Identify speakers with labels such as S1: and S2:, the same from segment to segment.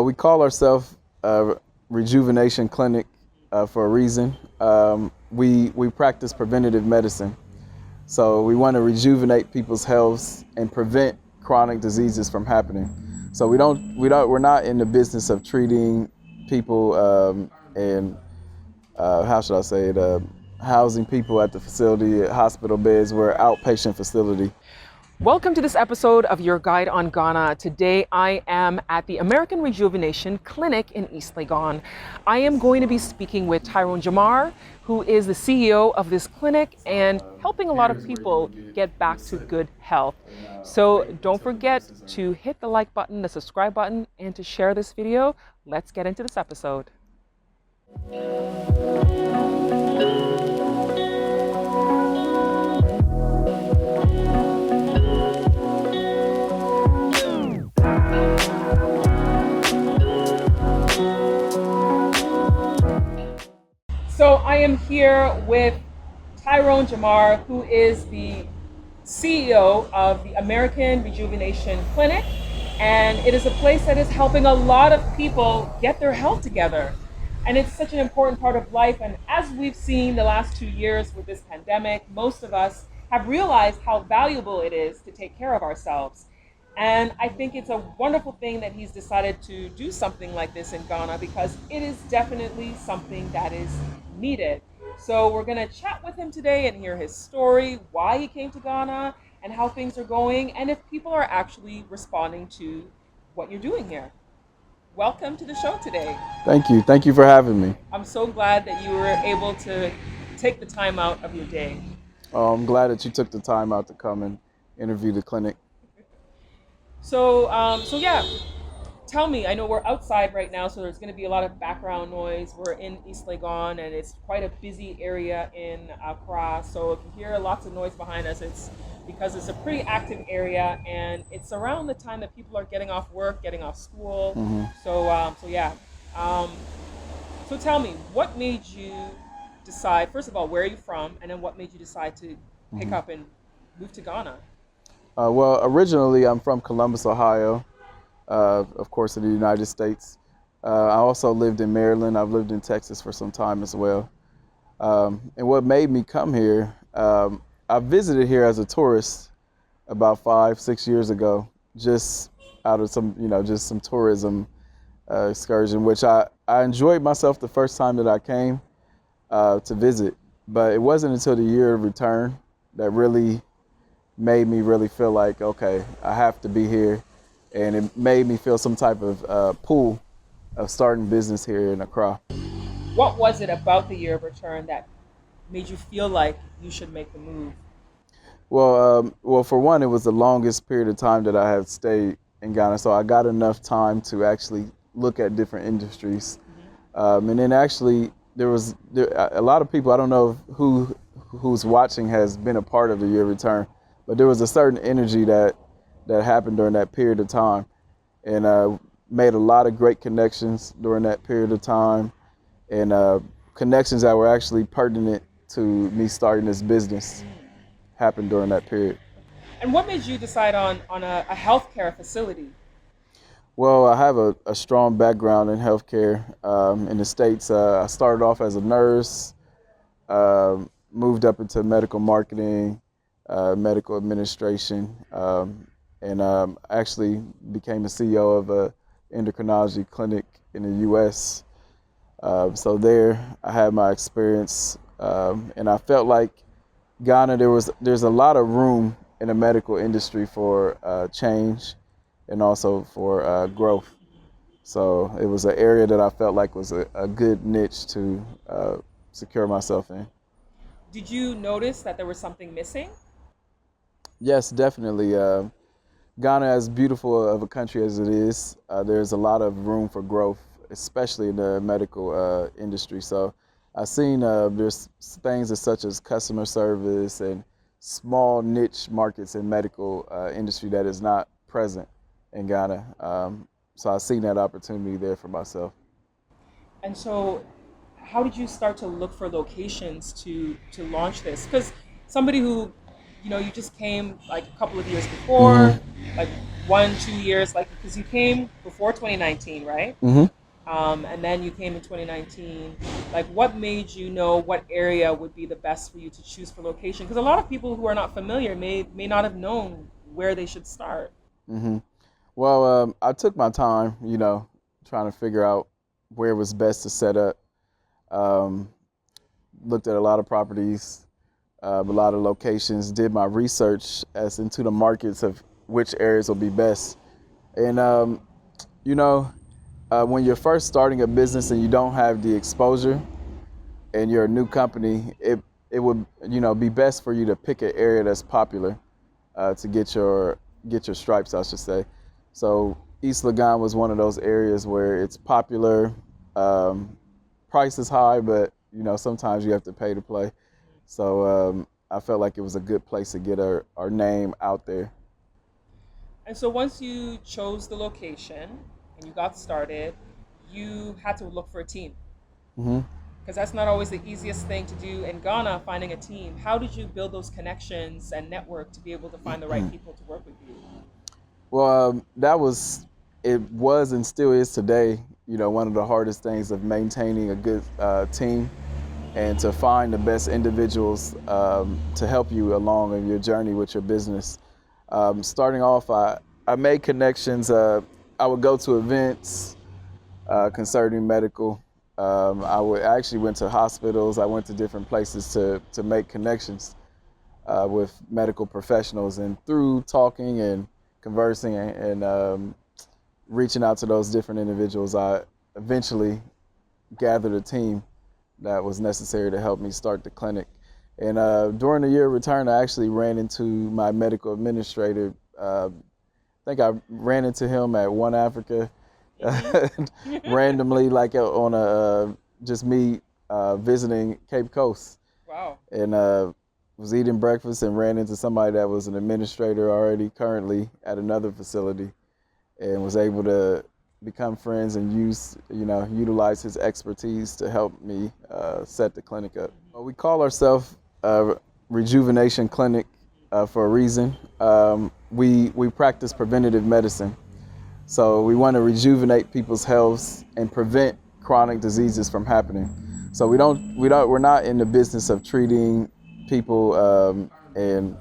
S1: We call ourselves a rejuvenation clinic for a reason. We practice preventative medicine, so we want to rejuvenate people's health and prevent chronic diseases from happening. So we're not in the business of treating people and how should I say it, housing people at the facility, at hospital beds. We're an outpatient facility.
S2: Welcome to this episode of Your Guide on Ghana. Today I am at the American Rejuvenation Clinic in East Legon. I am going to be speaking with Tyrone Jamar, who is the CEO of this clinic and helping a lot of people get back to good health. So don't forget to hit the like button, the subscribe button, and to share this video. Let's get into this episode. So I am here with Tyrone Jamar, who is the CEO of the American Rejuvenation Clinic. And it is a place that is helping a lot of people get their health together. And it's such an important part of life. And as we've seen the last 2 years with this pandemic, most of us have realized how valuable it is to take care of ourselves. And I think it's a wonderful thing that he's decided to do something like this in Ghana, because it is definitely something that is needed. So we're going to chat with him today and hear his story, why he came to Ghana, and how things are going, and if people are actually responding to what you're doing here. Welcome to the show today.
S1: Thank you. Thank you for having me.
S2: I'm so glad that you were able to take the time out of your day.
S1: I'm glad that you took the time out to come and interview the clinic.
S2: So yeah, tell me, I know we're outside right now, so there's going to be a lot of background noise. We're in East Legon, and it's quite a busy area in Accra. So if you hear lots of noise behind us, it's because it's a pretty active area, and it's around the time that people are getting off work, getting off school.
S1: Mm-hmm.
S2: So yeah. So tell me, what made you decide, first of all, where are you from, and then what made you decide to pick up and move to Ghana?
S1: Well, originally I'm from Columbus, Ohio, of course, in the United States. I also lived in Maryland. I've lived in Texas for some time as well. And what made me come here, I visited here as a tourist about 5-6 years ago, just out of some, just some tourism excursion, which I enjoyed myself the first time that I came to visit. But it wasn't until the year of return that really made me really feel like, okay, I have to be here. And it made me feel some type of pull of starting business here in Accra.
S2: What was it about the year of return that made you feel like you should make the move?
S1: Well, for one, it was the longest period of time that I have stayed in Ghana, so I got enough time to actually look at different industries. And then actually, a lot of people, I don't know who's watching has been a part of the year of return, but there was a certain energy that happened during that period of time, and made a lot of great connections during that period of time, and connections that were actually pertinent to me starting this business happened during that period.
S2: And what made you decide on a healthcare facility?
S1: Well, I have a strong background in healthcare in the States. I started off as a nurse, moved up into medical marketing, medical administration, and actually became the CEO of an endocrinology clinic in the U.S. So there I had my experience, and I felt like Ghana, there's a lot of room in the medical industry for change and also for growth. So it was an area that I felt like was a good niche to secure myself in.
S2: Did you notice that there was something missing?
S1: Yes, definitely. Ghana, as beautiful of a country as it is, there's a lot of room for growth, especially in the medical industry. So I've seen there's things such as customer service and small niche markets in medical industry that is not present in Ghana. So I've seen that opportunity there for myself.
S2: And so how did you start to look for locations to launch this? Because somebody who, you just came like a couple of years before, like 1, 2 years, like because you came before 2019, right?
S1: Hmm.
S2: And then you came in 2019. Like, what made you know what area would be the best for you to choose for location? Because a lot of people who are not familiar may not have known where they should start.
S1: Hmm. Well, I took my time, trying to figure out where it was best to set up. Um, Looked at a lot of properties, a lot of locations, did my research as into the markets of which areas will be best. And, you know, when you're first starting a business and you don't have the exposure and you're a new company, it would, be best for you to pick an area that's popular to get your stripes, I should say. So East Lagan was one of those areas where it's popular. Um, Price is high, but sometimes you have to pay to play. So I felt like it was a good place to get our name out there.
S2: And so once you chose the location and you got started, you had to look for a team
S1: Hmm.
S2: because that's not always the easiest thing to do in Ghana, finding a team. How did you build those connections and network to be able to find the right people to work with you?
S1: Well, it was and still is today. One of the hardest things of maintaining a good team and to find the best individuals to help you along in your journey with your business. Starting off, I made connections. I would go to events concerning medical. I actually went to hospitals. I went to different places to make connections with medical professionals. And through talking and conversing and reaching out to those different individuals, I eventually gathered a team that was necessary to help me start the clinic. And during the year of return, I actually ran into my medical administrator. I think I ran into him at One Africa
S2: Mm-hmm.
S1: randomly, like on just me visiting Cape Coast,
S2: Wow.
S1: and was eating breakfast and ran into somebody that was an administrator already currently at another facility, and was able to become friends and utilize his expertise to help me set the clinic up. Well, we call ourselves Rejuvenation Clinic for a reason. We practice preventative medicine, so we want to rejuvenate people's health and prevent chronic diseases from happening. So we're not in the business of treating people and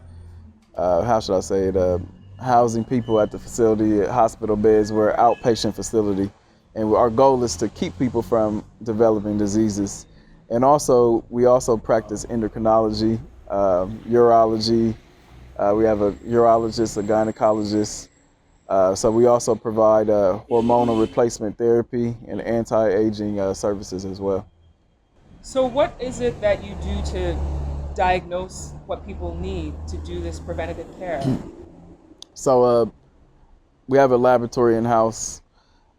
S1: how should I say it, housing people at the facility, at hospital beds. We're an outpatient facility, and our goal is to keep people from developing diseases. And also, we also practice endocrinology, urology. We have a urologist, a gynecologist. So we also provide hormonal replacement therapy and anti-aging services as well.
S2: So, what is it that you do to diagnose what people need to do this preventative care?
S1: So we have a laboratory in house.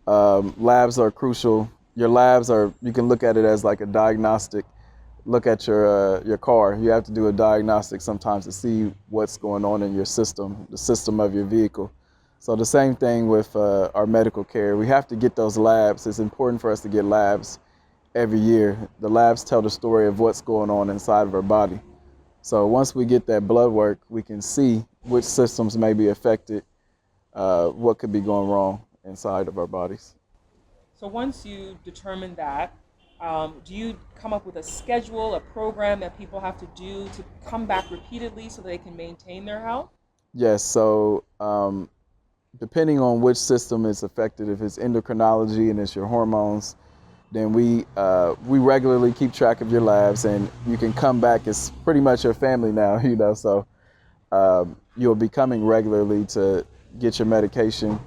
S1: Labs are crucial. Your labs are, you can look at it as like a diagnostic. Look at your car. You have to do a diagnostic sometimes to see what's going on in your system, the system of your vehicle. So the same thing with our medical care. We have to get those labs. It's important for us to get labs every year. The labs tell the story of what's going on inside of our body. So once we get that blood work, we can see which systems may be affected, what could be going wrong inside of our bodies.
S2: So, once you determine that, do you come up with a schedule, a program that people have to do to come back repeatedly so they can maintain their health?
S1: Yes, so depending on which system is affected, if it's endocrinology and it's your hormones, then we regularly keep track of your labs, and you can come back. It's pretty much your family now, So you'll be coming regularly to get your medication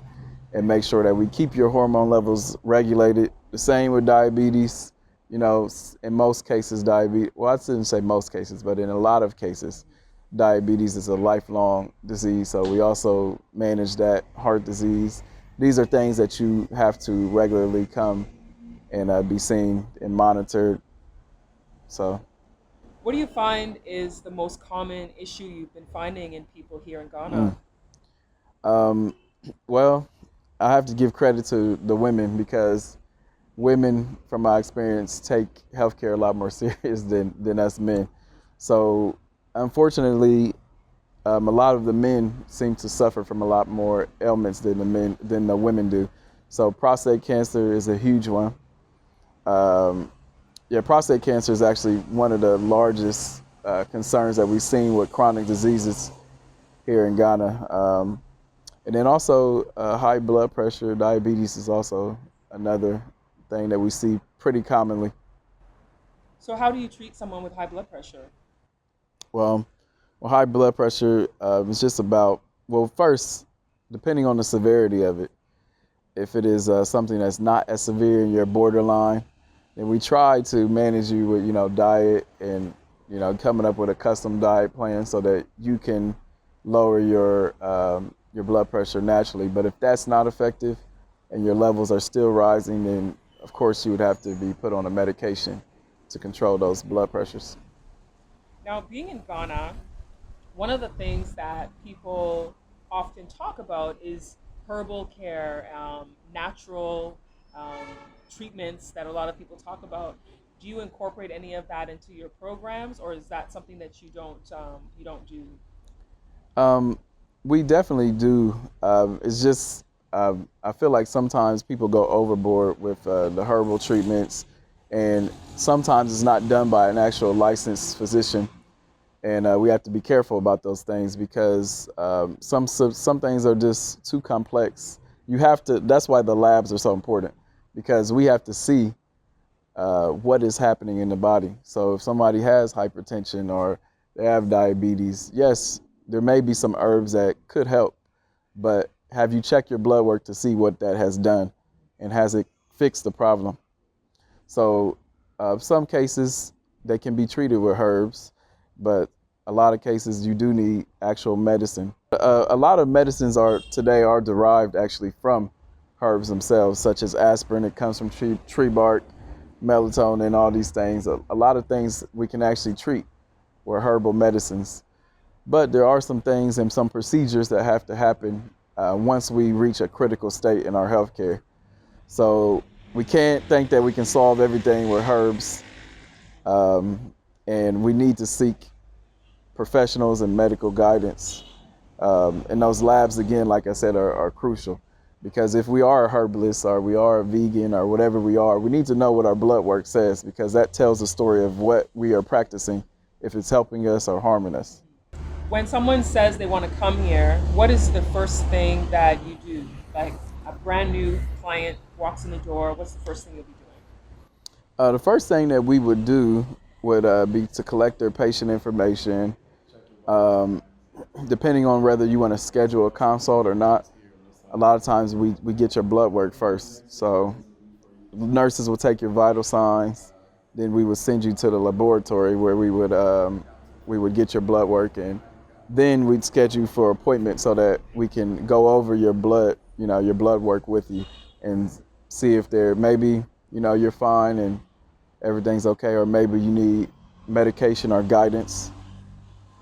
S1: and make sure that we keep your hormone levels regulated. The same with diabetes. In most cases, diabetes. Well, I shouldn't say most cases, but in a lot of cases, diabetes is a lifelong disease. So we also manage that, heart disease. These are things that you have to regularly come and be seen and monitored. So,
S2: What do you find is the most common issue you've been finding in people here in
S1: mm,
S2: Ghana?
S1: um, well, I have to give credit to the women because women, from my experience, take healthcare a lot more serious than us men. So, unfortunately, a lot of the men seem to suffer from a lot more ailments than the women do. So prostate cancer is a huge one. Um, yeah, prostate cancer is actually one of the largest concerns that we've seen with chronic diseases here in Ghana. And then also high blood pressure, diabetes is also another thing that we see pretty commonly.
S2: So how do you treat someone with high blood pressure?
S1: Well, high blood pressure is just about, well, first, depending on the severity of it, if it is something that's not as severe and you're borderline, then we try to manage you with, diet and, coming up with a custom diet plan so that you can lower your blood pressure naturally. But if that's not effective and your levels are still rising, then of course you would have to be put on a medication to control those blood pressures.
S2: Now, being in Ghana, one of the things that people often talk about is herbal care, natural um, treatments that a lot of people talk about. Do you incorporate any of that into your programs, or is that something that you don't do?
S1: Um, we definitely do. It's just I feel like sometimes people go overboard with the herbal treatments, and sometimes it's not done by an actual licensed physician, and we have to be careful about those things because some things are just too complex. You have to. That's why the labs are so important because we have to see what is happening in the body. So if somebody has hypertension or they have diabetes, yes, there may be some herbs that could help, but have you checked your blood work to see what that has done and has it fixed the problem? So some cases they can be treated with herbs, but a lot of cases you do need actual medicine. A lot of medicines are derived actually from herbs themselves, such as aspirin. It comes from tree bark, melatonin, all these things. A lot of things we can actually treat with herbal medicines. But there are some things and some procedures that have to happen once we reach a critical state in our healthcare. So we can't think that we can solve everything with herbs, um, and we need to seek professionals and medical guidance. And those labs, again, like I said, are crucial because if we are a herbalist or we are a vegan or whatever we are, we need to know what our blood work says because that tells the story of what we are practicing, if it's helping us or harming us.
S2: When someone says they want to come here, what is the first thing that you do? Like a brand new client walks in the door, what's the first thing you'll be doing?
S1: The first thing that we would do would be to collect their patient information, um, depending on whether you want to schedule a consult or not. A lot of times we get your blood work first. So nurses will take your vital signs, then we would send you to the laboratory where we would get your blood work, and then we'd schedule for appointment so that we can go over your blood, your blood work with you, and see if there maybe you're fine and everything's okay, or maybe you need medication or guidance.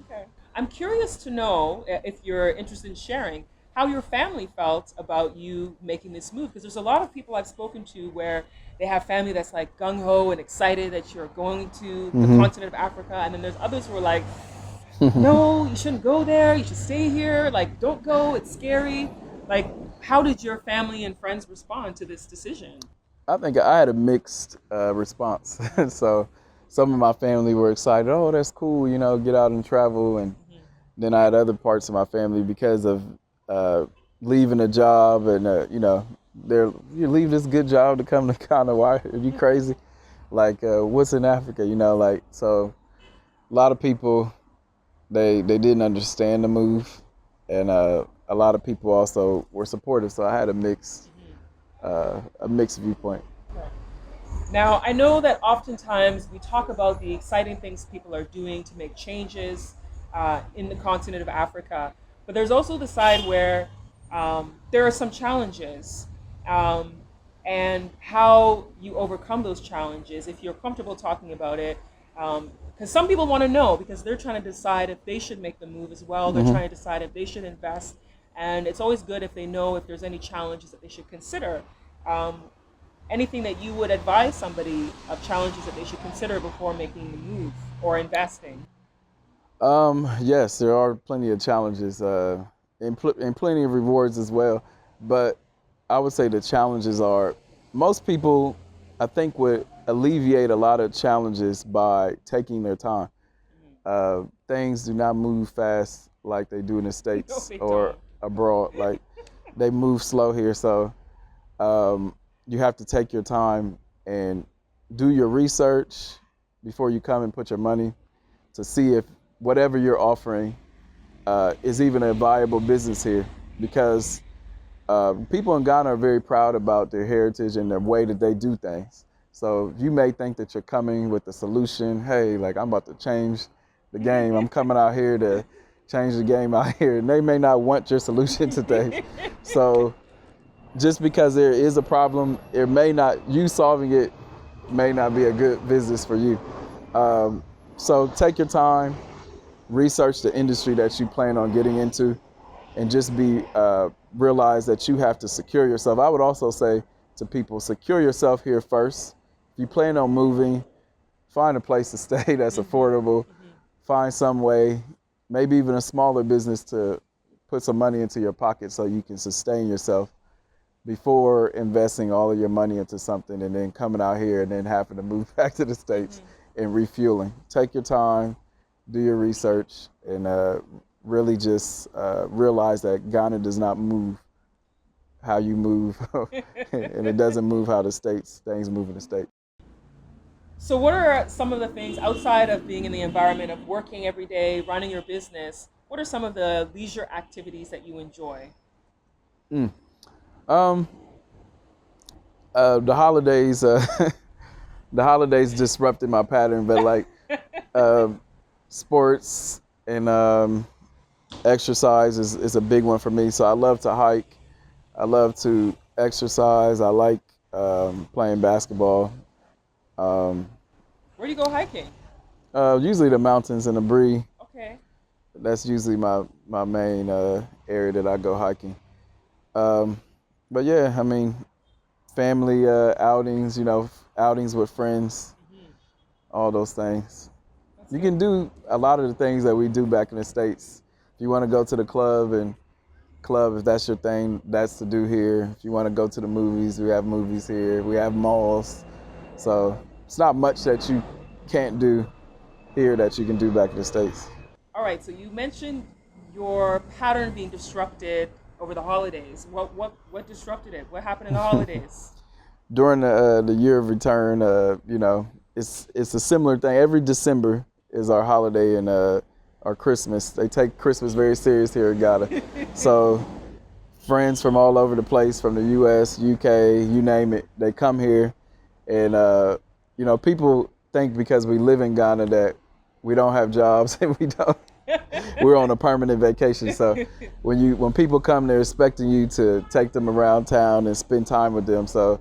S2: Okay. I'm curious to know if you're interested in sharing how your family felt about you making this move because there's a lot of people I've spoken to where they have family that's like gung ho and excited that you're going to the
S1: Hmm.
S2: continent of Africa, and then there's others who are like, no, you shouldn't go there. You should stay here. Like, don't go. It's scary. Like, how did your family and friends respond to this decision?
S1: I think I had a mixed response. So some of my family were excited, oh, that's cool, get out and travel. And
S2: Mhm.
S1: then I had other parts of my family because of uh, leaving a job and, you leave this good job to come to Ghana. Why? Are you crazy? Like, what's in Africa? So a lot of people, they didn't understand the move. And a lot of people also were supportive. So I had
S2: Mhm.
S1: a mixed viewpoint.
S2: Okay. Now, I know that oftentimes we talk about the exciting things people are doing to make changes in the continent of Africa, but there's also the side where there are some challenges um, and how you overcome those challenges, if you're comfortable talking about it. Because some people want to know because they're trying to decide if they should make the move as well. They're
S1: Hmm.
S2: trying to decide if they should invest. And it's always good if they know if there's any challenges that they should consider. Um, Anything that you would advise somebody of challenges that they should consider before making the move or investing?
S1: Yes, there are plenty of challenges and plenty of rewards as well. But I would say the challenges are most people, I think, would alleviate a lot of challenges by taking their time. Things do not move fast like they do in the
S2: No,
S1: States
S2: they
S1: or
S2: don't.
S1: abroad. Like they move slow here. So you have to take your time and do your research before you come and put your money to see if whatever you're offering is even a viable business here. Because people in Ghana are very proud about their heritage and the way that they do things. So you may think that you're coming with a solution. Hey, like I'm about to change the game. I'm coming out here to change the game out here. And they may not want your solution to things. So just because there is a problem, it may not, you solving it may not be a good business for you. So take your time, research the industry that you plan on getting into, and just be realize that you have to secure yourself. I would also say to people, secure yourself here first. If you plan on moving, find a place to stay that's affordable. Find some way, maybe even a smaller business to put some money into your pocket so you can sustain yourself before investing all of your money into something and then coming out here and then having to move back to the States and refueling. Take your time, do your research, and really just realize that Ghana does not move how you move, and it doesn't move how things move in the States.
S2: So, what are some of the things outside of being in the environment of working every day, running your business? What are some of the leisure activities that you enjoy?
S1: Um, the holidays, the holidays disrupted my pattern, but like uh, sports and exercise is a big one for me. So I love to hike. I love to exercise. I like playing basketball. Um,
S2: Where do you go hiking?
S1: Usually the mountains and the Bree.
S2: Okay.
S1: That's usually my main area that I go hiking. Um, but yeah, I mean, family outings, outings with friends, all those things.
S2: That's
S1: You
S2: good.
S1: can do a lot of the things that we do back in the States. If you want to go to the club, if that's your thing, that's to do here. If you want to go to the movies, we have movies here. We have malls. So it's not much that you can't do here that you can do back in the States.
S2: All right. So you mentioned your pattern being disrupted over the holidays. What disrupted it? What happened in the holidays?
S1: During the year of return, it's a similar thing. Every December is our holiday and our Christmas. They take Christmas very serious here in Ghana. So friends from all over the place, from the U.S., U.K., you name it, they come here, and people think because we live in Ghana that we don't have jobs and we don't. We're on a permanent vacation. So when people come, they're expecting you to take them around town and spend time with them. So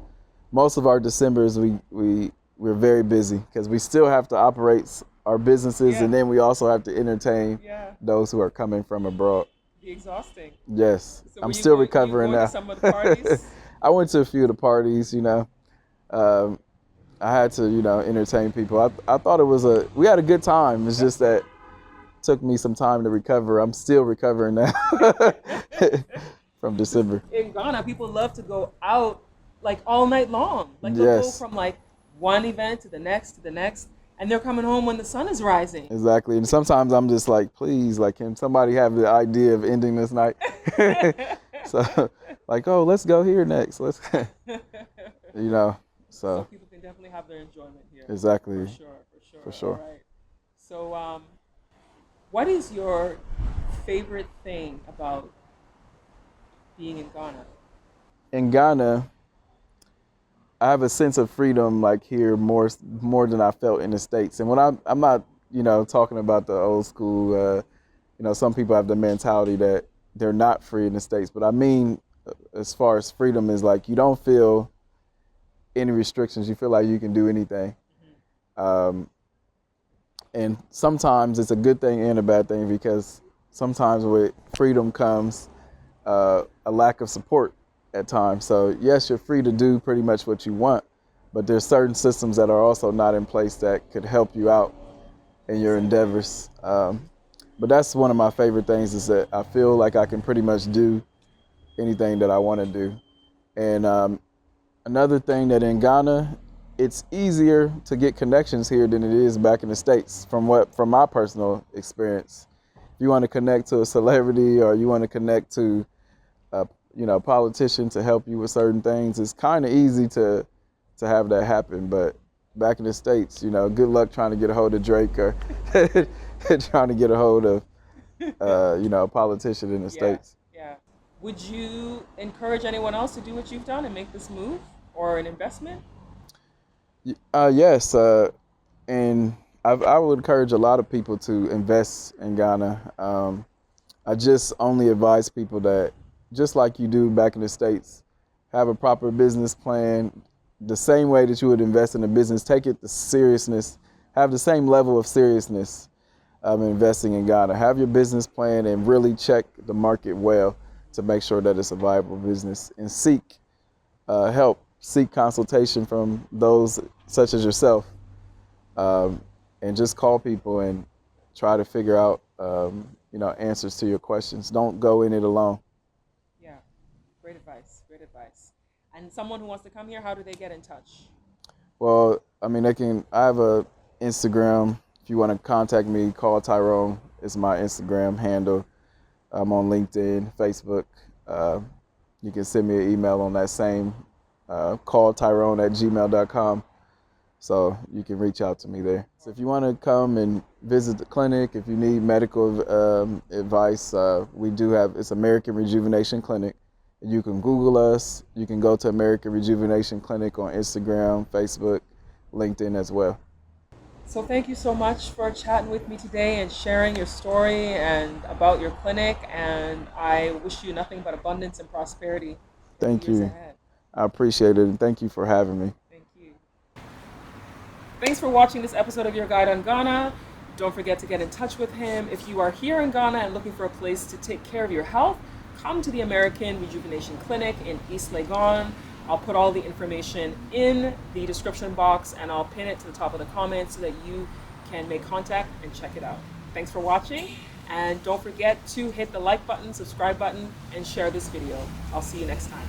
S1: most of our Decembers we're very busy because we still have to operate our businesses,
S2: Yeah.
S1: and then we also have to entertain
S2: Yeah.
S1: those who are coming from abroad.
S2: Be exhausting.
S1: Yes,
S2: So
S1: I'm still recovering
S2: were you going
S1: now.
S2: to some of the parties?
S1: I went to a few of the parties. Um, I had to entertain people. I thought we had a good time. It's just that it took me some time to recover. I'm still recovering now from December.
S2: In Ghana, people love to go out like all night long. Like they'll go
S1: Yes.
S2: from like one event to the next, and they're coming home when the sun is rising.
S1: Exactly. And sometimes I'm just like, please, like, can somebody have the idea of ending this night? So, like, oh, let's go here next.
S2: So
S1: So
S2: people can definitely have their enjoyment here.
S1: exactly,
S2: For sure, for sure.
S1: for sure.
S2: All right. So, what is your favorite thing about being in Ghana?
S1: In Ghana, I have a sense of freedom like here more than I felt in the States. And when I'm not, talking about the old school, some people have the mentality that they're not free in the States. But I mean, as far as freedom is like, you don't feel any restrictions. You feel like you can do anything. Um, and sometimes it's a good thing and a bad thing because sometimes with freedom comes a lack of support at times. So yes, you're free to do pretty much what you want, but there's certain systems that are also not in place that could help you out in your endeavors. But that's one of my favorite things, is that I feel like I can pretty much do anything that I want to do. And another thing, that in Ghana, it's easier to get connections here than it is back in the States, from my personal experience. If you want to connect to a celebrity, or you want to connect to a politician to help you with certain things, it's kind of easy to have that happen. But back in the States, good luck trying to get a hold of Drake, or trying to get a hold of a politician in the States.
S2: Yeah. Would you encourage anyone else to do what you've done and make this move or an investment?
S1: Yes, and I would encourage a lot of people to invest in Ghana. I just only advise people that, just like you do back in the States, have a proper business plan. The same way that you would invest in a business, take it the seriousness, have the same level of seriousness investing in Ghana. Have your business plan and really check the market well to make sure that it's a viable business, and seek help, seek consultation from those such as yourself, and just call people and try to figure out answers to your questions. Don't go in it alone.
S2: Yeah, great advice. Great advice. And someone who wants to come here, how do they get in touch?
S1: Well, I mean, I have a Instagram. If you want to contact me, call Tyrone. It's my Instagram handle. I'm on LinkedIn, Facebook. You can send me an email on that same, calltyrone@gmail.com. So you can reach out to me there. So if you want to come and visit the clinic, if you need medical advice, it's American Rejuvenation Clinic. You can Google us. You can go to American Rejuvenation Clinic on Instagram, Facebook, LinkedIn as well.
S2: So thank you so much for chatting with me today and sharing your story and about your clinic. And I wish you nothing but abundance and prosperity in
S1: Thank
S2: the years
S1: you.
S2: ahead.
S1: I appreciate it, and thank you for having me.
S2: Thank you. Thanks for watching this episode of Your Guide on Ghana. Don't forget to get in touch with him. If you are here in Ghana and looking for a place to take care of your health, come to the American Rejuvenation Clinic in East Legon. I'll put all the information in the description box, and I'll pin it to the top of the comments so that you can make contact and check it out. Thanks for watching, and don't forget to hit the like button, subscribe button, and share this video. I'll see you next time.